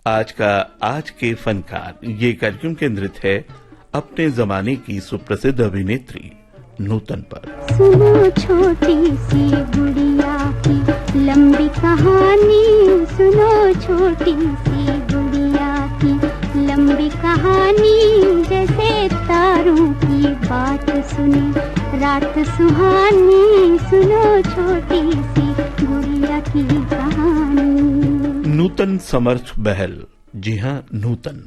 आज के फनकार ये कार्यक्रम केंद्रित है अपने जमाने की सुप्रसिद्ध अभिनेत्री नूतन पर। सुनो छोटी सी गुड़िया की लंबी कहानी, सुनो छोटी सी गुड़िया की लंबी कहानी, जैसे तारों की बात सुने रात सुहानी, सुनो छोटी सी गुड़िया की कहानी। नूतन समर्थ बहल, जी हाँ नूतन।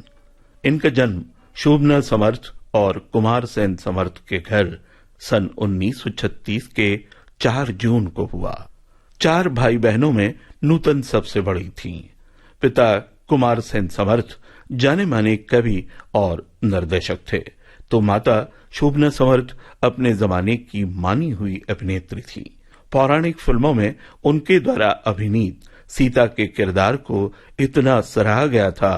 इनका जन्म शोभना समर्थ और कुमार सेन समर्थ के घर सन 1936 के 4 जून को हुआ। 4 भाई बहनों में नूतन सबसे बड़ी थीं। पिता कुमार सेन समर्थ जाने माने कवि और निर्देशक थे, तो माता शोभना समर्थ अपने जमाने की मानी हुई अभिनेत्री थी। पौराणिक फिल्मों में उनके द्वारा अभिनीत सीता के किरदार को इतना सराहा गया था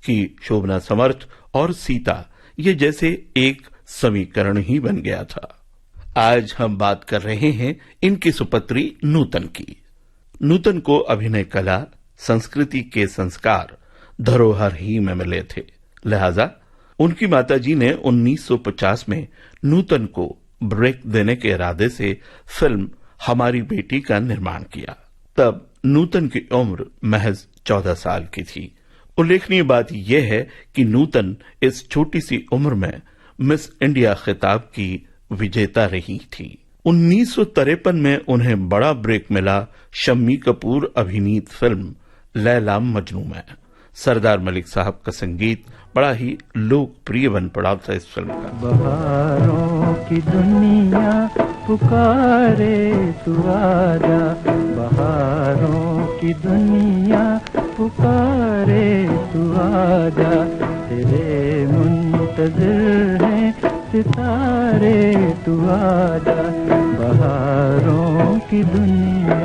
कि शोभना समर्थ और सीता ये जैसे एक समीकरण ही बन गया था। आज हम बात कर रहे हैं इनकी सुपुत्री नूतन की। नूतन को अभिनय कला, संस्कृति के संस्कार धरोहर ही में मिले थे, लिहाजा उनकी माताजी ने 1950 में नूतन को ब्रेक देने के इरादे से फिल्म हमारी बेटी का निर्माण किया। तब नूतन की उम्र महज 14 साल की थी। उल्लेखनीय बात यह है कि नूतन इस छोटी सी उम्र में मिस इंडिया खिताब की विजेता रही थी। 1953 में उन्हें बड़ा ब्रेक मिला शम्मी कपूर अभिनीत फिल्म लैला मजनू में। सरदार मलिक साहब का संगीत बड़ा ही लोकप्रिय बन पड़ा था इस फिल्म का। बहारों की दुनिया पुकारे तू आजा, बहारों की दुनिया पुकारे तू आजा, तेरे मुंतज़िर हैं सितारे तू आजा, बहारों की दुनिया।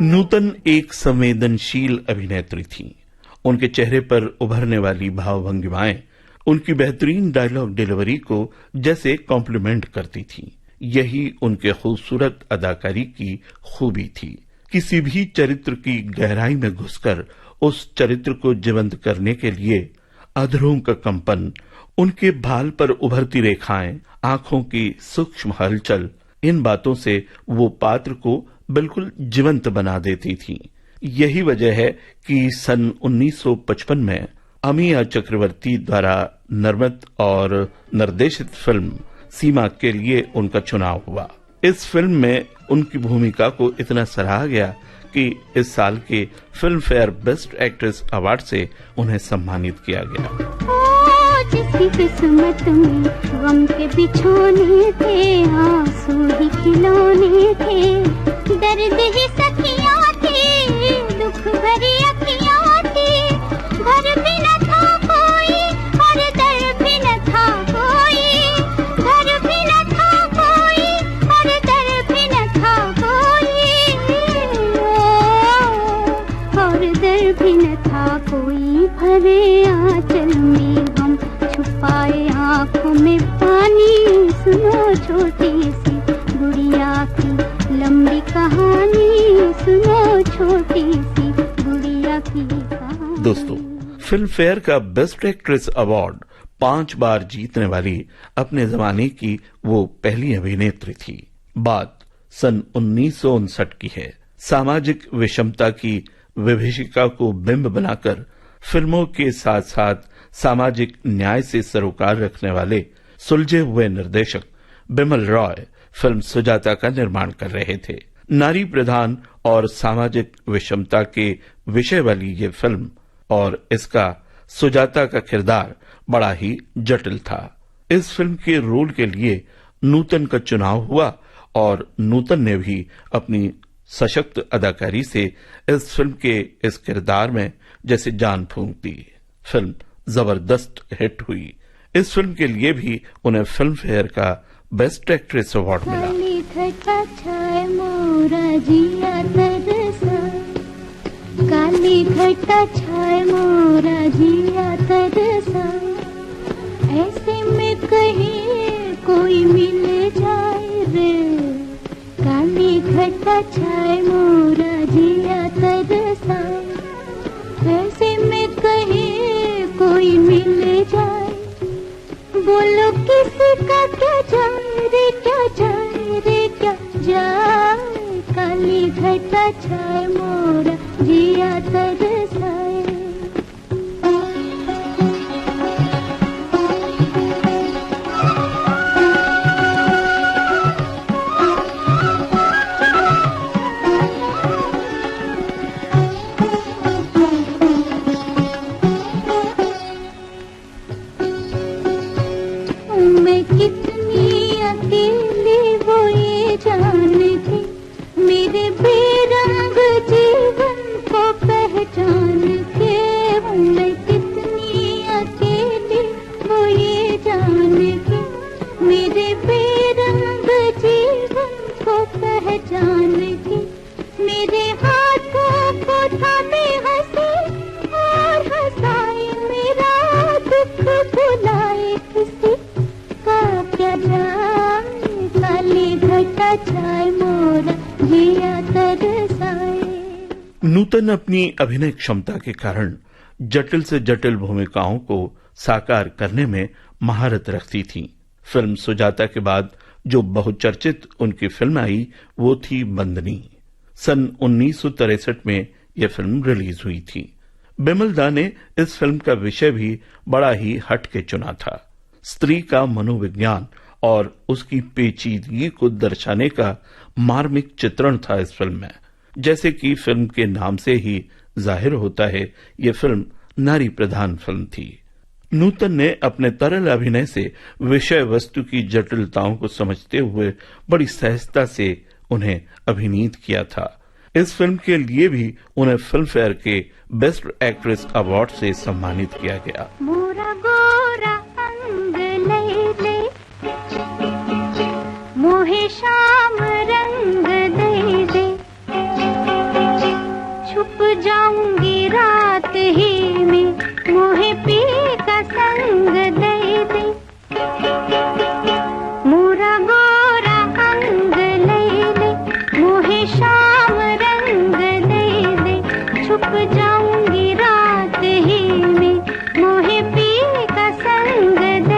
नूतन एक संवेदनशील अभिनेत्री थी। उनके चेहरे पर उभरने वाली भावभंगिमाएं उनकी बेहतरीन डायलॉग डिलीवरी को जैसे कॉम्प्लीमेंट करती थी। यही उनके खूबसूरत अदाकारी की खूबी थी। किसी भी चरित्र की गहराई में घुसकर उस चरित्र को जीवंत करने के लिए अधरों का कंपन, उनके भाल पर उभरती रेखाएं, आंखों की सूक्ष्म हलचल, इन बातों से वो पात्र को बिल्कुल जीवंत बना देती थी। यही वजह है कि सन 1955 में अमिया चक्रवर्ती द्वारा निर्मित और निर्देशित फिल्म सीमा के लिए उनका चुनाव हुआ। इस फिल्म में उनकी भूमिका को इतना सराहा गया कि इस साल के film fair best actress award से उन्हें सम्मानित किया गया। जिसकी किस्मत में गम के बिछोने थे, आंसू ही खिलौने थे, दर्द ही सखियां थी, दुख भरी अखियां थी, घर भी न था कोई और दर भी न था कोई, घर भी न था कोई और दर भी न था कोई, और दर भी न था कोई, भरे आंचल में हम छुपाए आंखों में पानी, सुनो छोटी सी गुड़िया की लंबी कहानी, सुनो छोटी सी गुड़िया की कहानी। दोस्तों, फिल्म फेयर का बेस्ट एक्ट्रेस अवार्ड 5 बार जीतने वाली अपने जमाने की वो पहली अभिनेत्री थी। बात सन 1959 की है। सामाजिक विषमता की विभीषिका को बिंब बनाकर फिल्मों के साथ साथ सामाजिक न्याय से सरोकार रखने वाले सुलझे हुए निर्देशक बिमल रॉय फिल्म सुजाता का निर्माण कर रहे थे। नारी प्रधान और सामाजिक विषमता के विषय वाली ये फिल्म और इसका सुजाता का किरदार बड़ा ही जटिल था। इस फिल्म के रोल के लिए नूतन का चुनाव हुआ और नूतन ने भी अपनी सशक्त अदाकारी से इस फिल्म के इस किरदार में जैसे जान फूंक दी। फिल्म जबरदस्त हिट हुई। इस फिल्म के लिए भी उन्हें फिल्म फेयर का बेस्ट एक्ट्रेस अवार्ड मिला। काली घटा छाए मोरा जिया तरसा, ऐसे में कहीं कोई मिल जाए रे। काली घटा छाए मोरा जिया तरसा, ऐसे में कहीं कोई मिल जाए। बोलो किसी का क्या जाए रे, क्या जाए रे, क्या जाए। काली घटा छाए मोरा जिया तरसाए। मैं कितनी अकेली वो ये जानती, मेरे बेरंग जीवन को पहचान के। मैं कितनी अकेली वो ये जान के, मेरे बेरंग जीवन को पहचान के। मेरे हाथों को थामे हंसे और हंसाए, मेरा दुख भुलाए किसी का क्या जाए। काली घटा छाए मोरा जिया तरसाए। नूतन अपनी अभिनय क्षमता के कारण जटिल से जटिल भूमिकाओं को साकार करने में महारत रखती थीं। फिल्म सुजाता के बाद जो बहुचर्चित उनकी फिल्म आई वो थी बंदनी। सन 1963 में यह फिल्म रिलीज हुई थी। बिमल दा ने इस फिल्म का विषय भी बड़ा ही हट के चुना था। स्त्री का मनोविज्ञान और उसकी पेचीदगी को दर्शाने का मार्मिक चित्रण था इस फिल्म में। जैसे कि फिल्म के नाम से ही जाहिर होता है, ये फिल्म नारी प्रधान फिल्म थी। नूतन ने अपने तरल अभिनय से विषय वस्तु की जटिलताओं को समझते हुए बड़ी सहजता से उन्हें अभिनीत किया था। इस फिल्म के लिए भी उन्हें फिल्म फेयर के बेस्ट एक्ट्रेस अवार्ड से सम्मानित किया गया। मोरा गोरा अंग लैले, मोहे शाम रंग दे दे। छुप जाऊंगी रात ही में, मोहे पी का संग दे दे। मोरा गोरा अंग लैले, मोहे शाम रंग दे दे। छुप जाऊंगी रात ही में, मोहे पी का संग दे दे।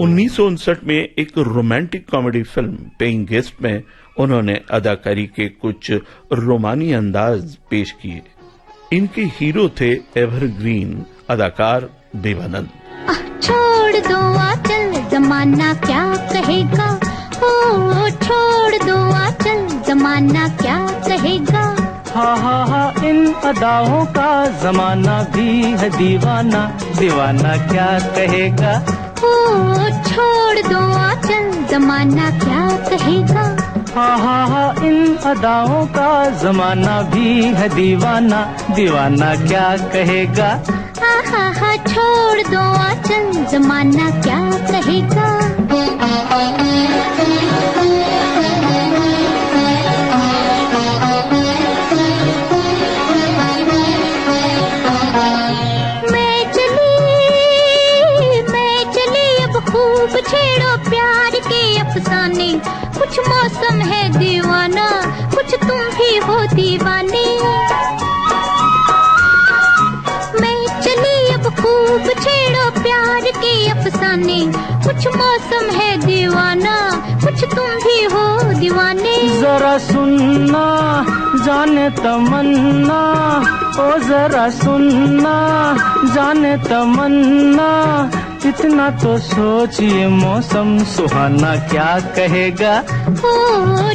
उन्नीस में एक romantic comedy film paying guest में उन्होंने अदाकारी के कुछ रोमानी अंदाज पेश किए। इनके हीरो थे एवरग्रीन अदाकार देवानंद। छोड़ दो आंचल, जमाना क्या कहेगा। ओ छोड़ दो आंचल, जमाना क्या कहेगा। हा इन अदाओं का जमाना भी है दीवाना, दीवाना क्या कहेगा। ओ छोड़ दो आंचल, जमाना क्या कहेगा। हा इन अदाओं का जमाना भी है दीवाना, दीवाना क्या कहेगा। हा छोड़ दो आंचल, जमाना क्या कहेगा। हो दीवाने। मैं चली अब खूब छेड़ो प्यार के अफसाने, कुछ मौसम है दीवाना, कुछ तुम भी हो दीवाने। जरा सुनना जाने तमन्ना, ओ जरा सुनना जाने तमन्ना, इतना तो सोचिए मौसम सुहाना क्या कहेगा। ओ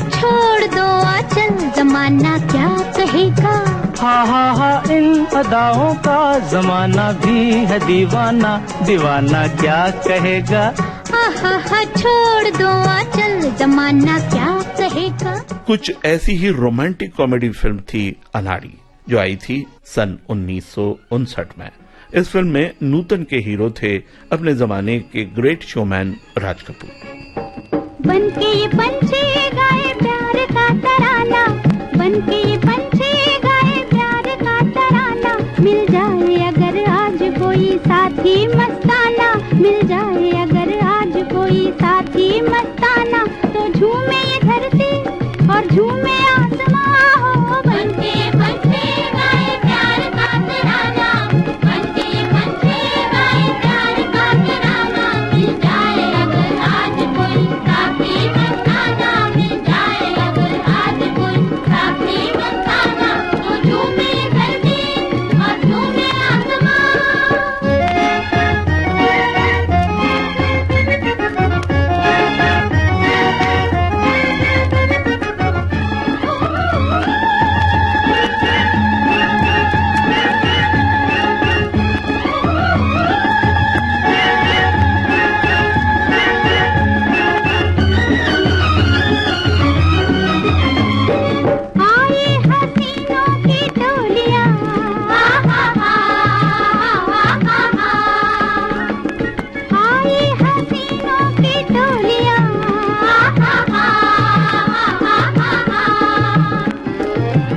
छोड़ दो आंचल जमाना क्या कहेगा। हा इन अदाओं का जमाना भी है दीवाना, दीवाना क्या कहेगा। हा छोड़ दो आंचल जमाना क्या कहेगा। कुछ ऐसी ही रोमांटिक कॉमेडी फिल्म थी अनाड़ी, जो आई थी सन 1959 में। इस फिल्म में नूतन के हीरो थे अपने जमाने के ग्रेट शोमैन राज कपूर। बनके ये पंछी गाए प्यार का तराना, बनके ये पंछी गाए प्यार का तराना, मिल जाए अगर आज कोई साथी मस्ताना, मिल जाए अगर आज कोई साथी मस्ताना, तो झूमे ये धरती और झूमे आसमां हो। बनके ये पंछी गाए प्यार का तराना, बनके ये पंछी गाए प्यार का तराना, मिल जाए अगर आज कोई साथी मस्ताना, मिल जाए अगर आज कोई साथी मस्ताना, तो झूमे ये धरती और झूमे आसमां। आए हसीनों की टोलियां, आए हसीनों की टोलियां,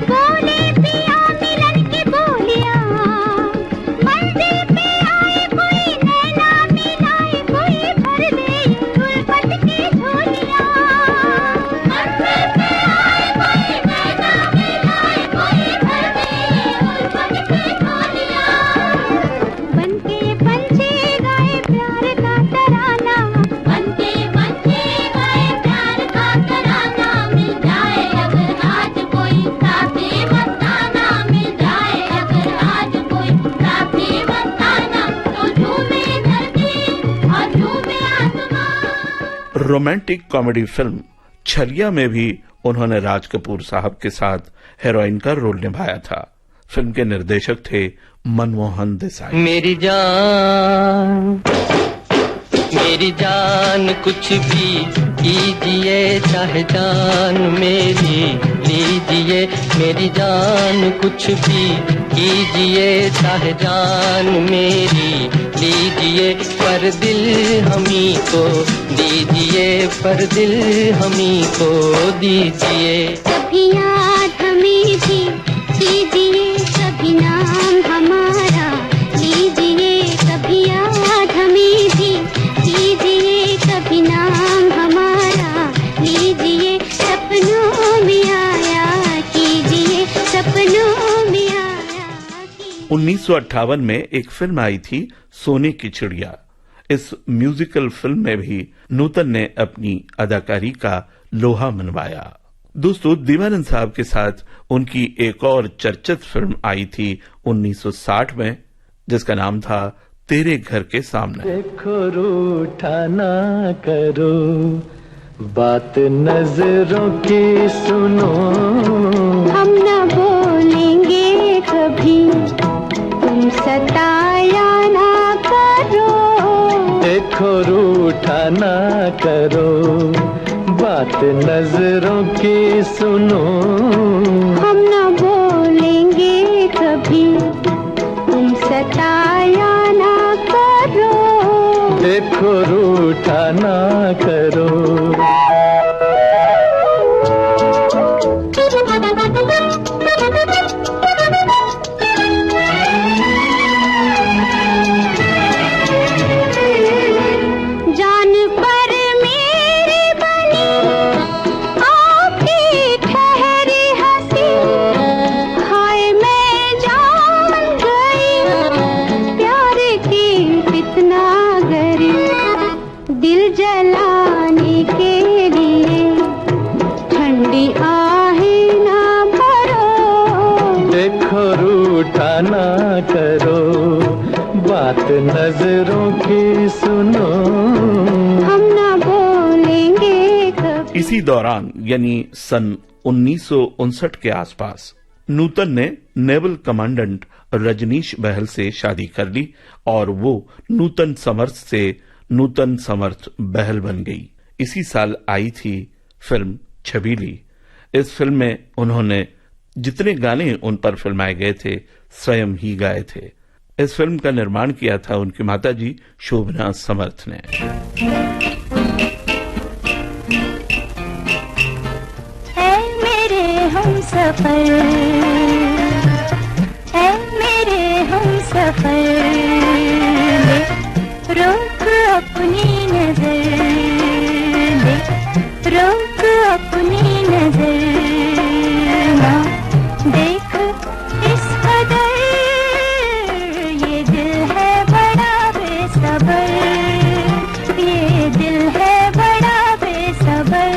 बोले पिया मिलन की बोलियां, मंदिर पे आए कोई नैना मिलाए, कोई भर दे उल्फत की झोलियां। मंदिर पे आए कोई नैना मिलाए, कोई भर दे उल्फत की झोलियां। बनके ये पंछी गाए प्यार का तराना, बनके ये पंछी गाए प्यार का तराना, मिल जाए अगर आज कोई साथी मस्ताना, मिल जाए अगर आज कोई साथी मस्ताना, तो झूमे धरती और झूमे आसमां। रोमांटिक कॉमेडी फिल्म छलिया में भी उन्होंने राज कपूर साहब के साथ हीरोइन का रोल निभाया था। फिल्म के निर्देशक थे मनमोहन देसाई। मेरी जान कुछ भी कीजिए, चाहे जान मेरी लीजिए। मेरी जान कुछ भी कीजिए, चाहे जान मेरी लीजिए, पर दिल हमी को दीजिए, पर दिल हमी को दीजिए। कभी याद हमें भी कीजिए, कभी नाम हमारा लीजिए, कभी याद हमें भी कीजिए, कभी नाम हमारा लीजिए, सपनों में आया कीजिए, सपनों में आया कीजिए। 1958 में एक फिल्म आई थी सोने की चिड़िया। इस म्यूजिकल फिल्म में भी नूतन ने अपनी अदाकारी का लोहा मनवाया। दोस्तों, दीवानंद साहब के साथ उनकी एक और चर्चित फिल्म आई थी 1960 में, जिसका नाम था तेरे घर के सामने। देखो रूठा ना करो, बात नजरों की सुनो, हम न बोलेंगे कभी, तुम सताया ना करो। देखो रूठा ना करो, बात नजरों की सुनो, हम न बोलेंगे कभी, तुम सताया ना करो। देखो रूठा ना करो। जान पर मेरी बनी आपकी ठहरी हंसी, देखो रूठा ना करो, बात नजरों की सुनो, हम ना बोलेंगे कभी। इसी दौरान यानी सन 1959 के आसपास नूतन ने नेवल कमांडेंट रजनीश बहल से शादी कर ली और वो नूतन समर्थ से नूतन समर्थ बहल बन गई। इसी साल आई थी फिल्म छबीली। इस फिल्म में उन्होंने जितने गाने उन पर फिल्माए गए थे स्वयं ही गाए थे। इस फिल्म का निर्माण किया था उनकी माताजी शोभना समर्थ ने। सफर है मेरे हम सफर, रोक अपनी नजर, रोक अपनी नजर, ना देख इस कदर, ये दिल है बड़ा बेसबर, ये दिल है बड़ा बेसबर।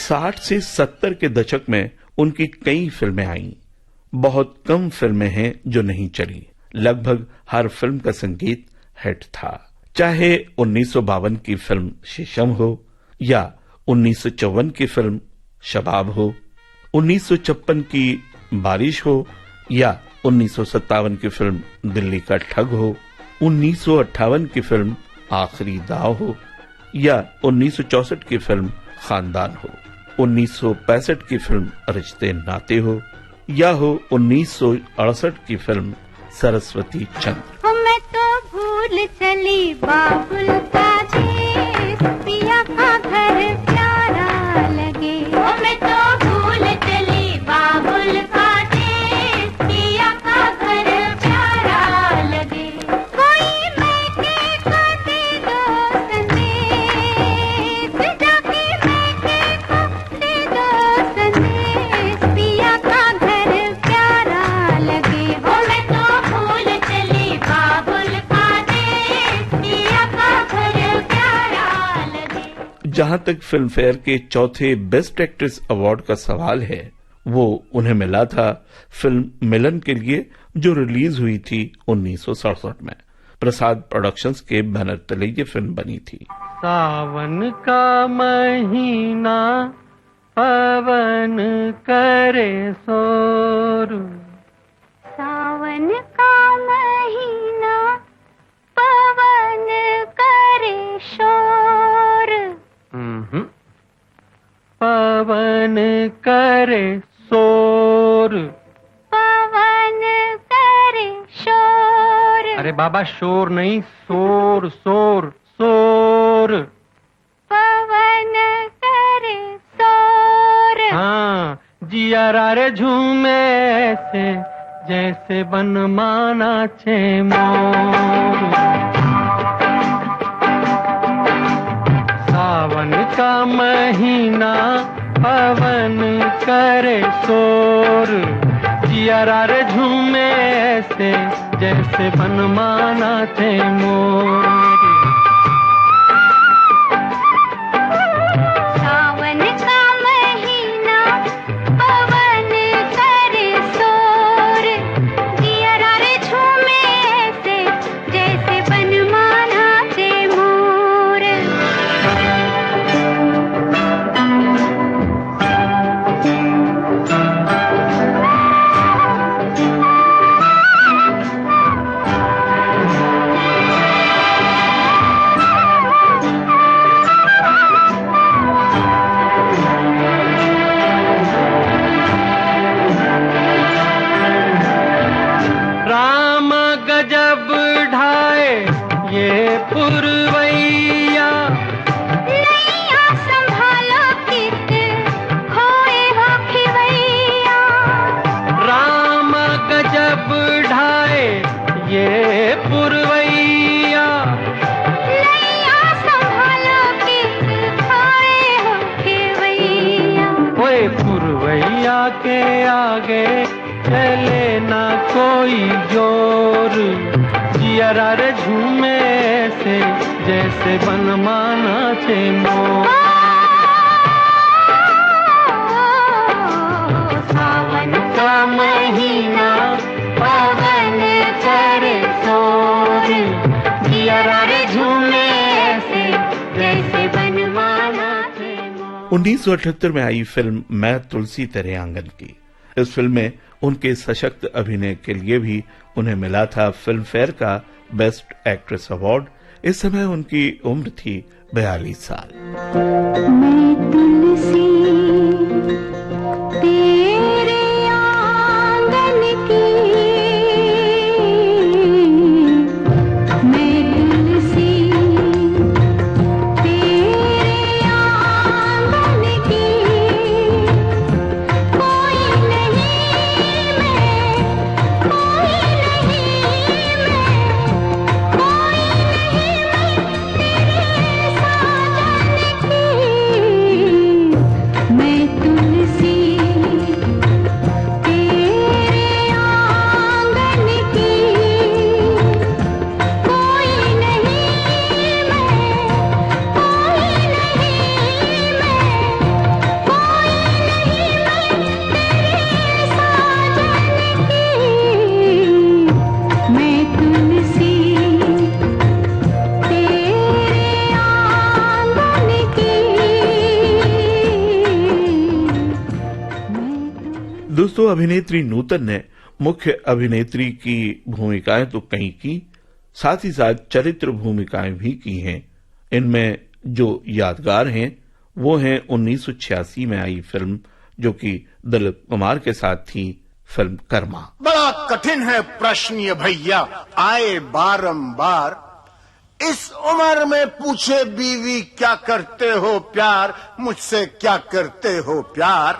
60 से 70 के दशक में उनकी कई फिल्में आईं। बहुत कम फिल्में हैं जो नहीं चली। लगभग हर फिल्म का संगीत हिट था, चाहे 1952 की फिल्म शीशम हो या 1954 की फिल्म शबाब हो, 1956 की बारिश हो या 1957 की फिल्म दिल्ली का ठग हो, 1958 की फिल्म आखिरी दाव हो या 1964 की फिल्म खानदान हो, 1965 की फिल्म रिश्ते नाते हो या हो 1968 की फिल्म सरस्वती चंद्र। मैं तो भूल चली बाबुल का देश, पिया का घर प्यारा लगे। मैं तो भूल चली बाबुल का देश, पिया का घर प्यारा लगे। कोई मैके को दे दो संदेश, जाके मैके को दे दो संदेश, पिया का घर प्यारा लगे। मैं तो भूल चली बाबुल का देश, पिया का घर प्यारा लगे। जहां तक फिल्म फेयर के चौथे बेस्ट एक्ट्रेस अवार्ड का सवाल है, वो उन्हें मिला था फिल्म मिलन के लिए, जो रिलीज हुई थी 1967 में। प्रसाद प्रोडक्शंस के बैनर तले ये फिल्म बनी थी। सावन का महीना पवन करे शोर, सावन का महीना पवन करे शोर, पवन करे शोर। पवन करे शोर। अरे बाबा शोर नहीं, शोर शोर शोर। पवन करे शोर। हाँ, जिया रे झूमे ऐसे जैसे बनमाना छे मोर। सावन का महीना पवन करे शोर, जिया रे झूमे ऐसे जैसे बनमाना छे मोर। सावन का महीना पवन करे शोर, जिया रे झूमे ऐसे जैसे बनमाना छे मोर। राम गजब ढाए ये पुरवैया, नैया संभालो कित खोए हो खिवैया। राम गजब ढाए ये पुरवैया, नैया संभालो कित खोए हो खिवैया। ओए पुरवैया के आगे चले ना कोई जोर, जिया रे झूमे ऐसे जैसे बनमाना छे मोर। 1978 में आई फिल्म मैं तुलसी तेरे आंगन की। इस फिल्म में उनके सशक्त अभिनय के लिए भी उन्हें मिला था फिल्म फेयर का बेस्ट एक्ट्रेस अवार्ड। इस समय उनकी उम्र थी 42 साल। मैं तुलसी तेरे आंगन की, मैं तुलसी तेरे आंगन की, कोई नहीं मैं, कोई नहीं मैं, कोई नहीं मैं साजन की, मैं तुलसी तेरे आंगन की, कोई नहीं मैं, कोई नहीं मैं, कोई नहीं मैं साजन की, मैं तुलसी तेरे आंगन की, दोस्तों, अभिनेत्री नूतन ने मुख्य अभिनेत्री की भूमिकाएं तो कई की, साथ ही साथ चरित्र भूमिकाएं भी की हैं। इनमें जो यादगार हैं वो हैं 1986 में आई फिल्म जो कि दिलीप कुमार के साथ थी, फिल्म कर्मा। बड़ा कठिन है प्रश्न ये भैया, आए बारंबार। इस उम्र में पूछे बीवी क्या करते हो प्यार, मुझसे क्या करते हो प्यार।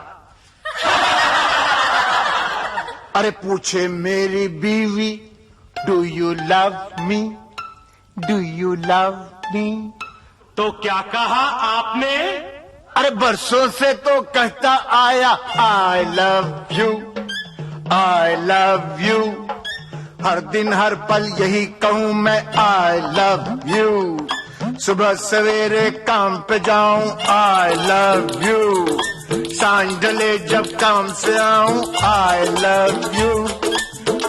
अरे पूछे मेरी बीवी do you love me, do you love मी, तो क्या कहा आपने? अरे बरसों से तो कहता आया I love you, I love you, हर दिन हर पल यही कहूं मैं आई लव यू, सुबह सवेरे काम पे जाऊं आई लव यू, सांझ ढले जब काम से आऊं आई लव यू,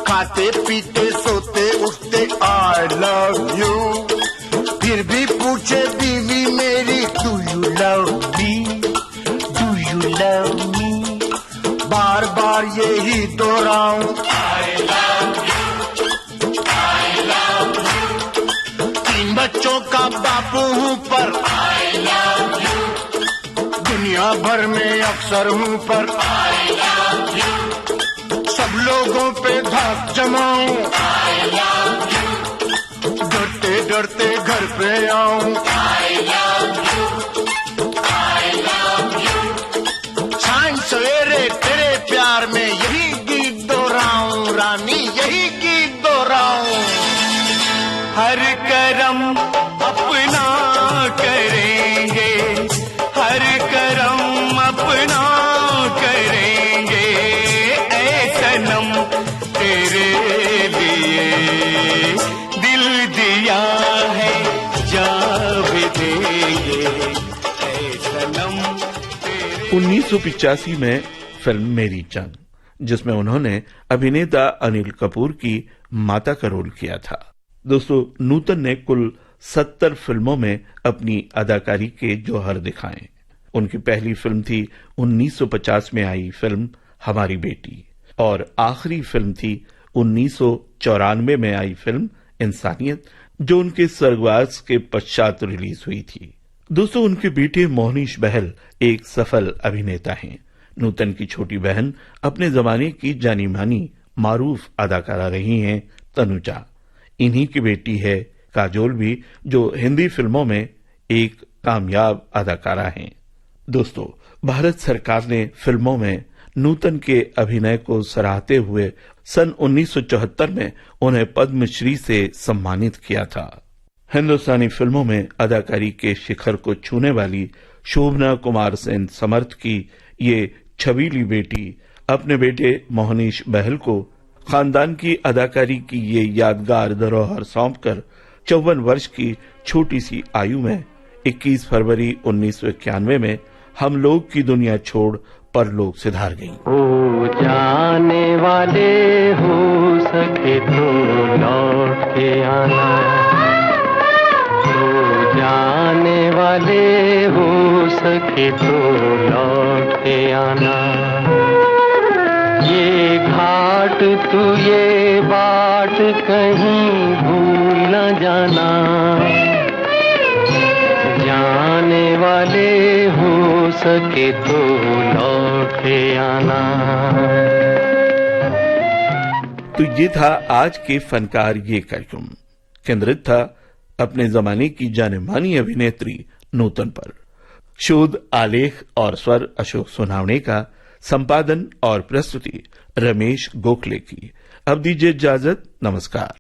खाते पीते सोते उठते आई लव यू, फिर भी पूछे बीवी मेरी do you love me, do you love me, बार बार यही दोहराऊं I love you, I love you, 3 बच्चों का बापू हूं पर आई लव यू, दुनिया भर में अक्सर हूं पर आई लव यू, सब लोगों पे धाक जमाऊं आई लव यू, डरते डरते घर पे आऊं आई love you, I love you, सांझ सवेरे तेरे प्यार में यही गीत दोहराऊं रानी, यही गीत दोहराऊं। हर करम अपना करेंगे, हर करम अपना करेंगे, ऐ सनम तेरे लिए दिल दिया है जा भी देंगे, ऐ सनम तेरे। 1985 में फिल्म मेरी जंग, जिसमें उन्होंने अभिनेता अनिल कपूर की माता का रोल किया था। दोस्तों, नूतन ने कुल 70 फिल्मों में अपनी अदाकारी के जौहर दिखाए। उनकी पहली फिल्म थी 1950 में आई फिल्म हमारी बेटी, और आखिरी फिल्म थी 1994 में आई फिल्म इंसानियत, जो उनके स्वर्गवास के पश्चात रिलीज हुई थी। दोस्तों, उनके बेटे मोहनीश बहल एक सफल अभिनेता हैं। नूतन की छोटी बहन अपने जमाने की जानी मानी मारूफ अदाकारा रही हैं तनुजा। इन्हीं की बेटी है काजोल भी, जो हिंदी फिल्मों में एक कामयाब अदाकारा हैं। दोस्तों, भारत सरकार ने फिल्मों में नूतन के अभिनय को सराहते हुए सन 1974 में उन्हें पद्मश्री से सम्मानित किया था। हिंदुस्तानी फिल्मों में अदाकारी के शिखर को छूने वाली शोभना कुमार सेन समर्थ की ये छबीली बेटी अपने बेटे मोहनीश बहल को खानदान की अदाकारी की ये यादगार धरोहर सौंपकर 54 वर्ष की छोटी सी आयु में 21 फरवरी 1991 में हम लोग की दुनिया छोड़ परलोक सिधार गई। ओ जाने वाले हो सके तो लौट के आना, ओ जाने वाले हो सके तो लौट के आना, ये घाट तू ये बाट कहीं भूल न जाना, जाने वाले हो सके तो लौट के आना। तो ये था आज के फनकार ये कार्यक्रम, केंद्रित था अपने जमाने की जाने मानी अभिनेत्री नूतन पर। शोध, आलेख और स्वर अशोक सोनावणे का, संपादन और प्रस्तुति रमेश गोखले की। अब दीजिए इजाजत, नमस्कार।